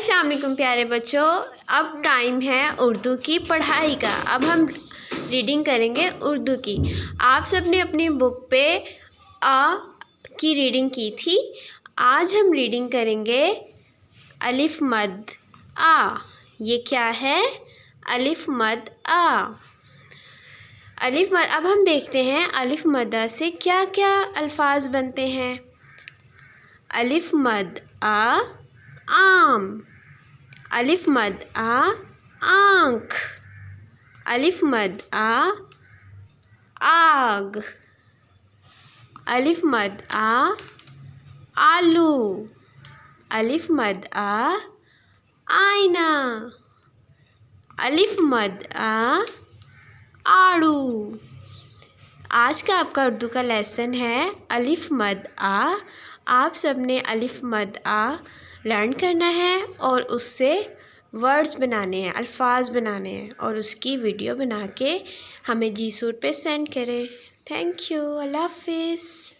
अस्सलाम वालेकुम प्यारे बच्चों। अब टाइम है उर्दू की पढ़ाई का। अब हम रीडिंग करेंगे उर्दू की। आप सब ने अपनी बुक पे आ की रीडिंग की थी। आज हम रीडिंग करेंगे अलिफ मद आ। ये क्या है? अलिफ मद आ। अलिफ मद। अब हम देखते हैं अलिफ मद्दा से क्या क्या अल्फाज बनते हैं। अलिफ मद आ आम। अलिफ मद आ आँख। अलिफ मद आ आग। अलिफ मद आ आलू। अलिफ मद आ आईना। अलिफ मद आ आड़ू। आज का आपका उर्दू का लेसन है अलिफ मद आ। आप सब ने अलिफ मद आ लर्न करना है और उससे वर्ड्स बनाने हैं, अल्फाज बनाने हैं और उसकी वीडियो बना के हमें जी सूट पे सेंड करें। Thank you. अल्लाह हाफिज़।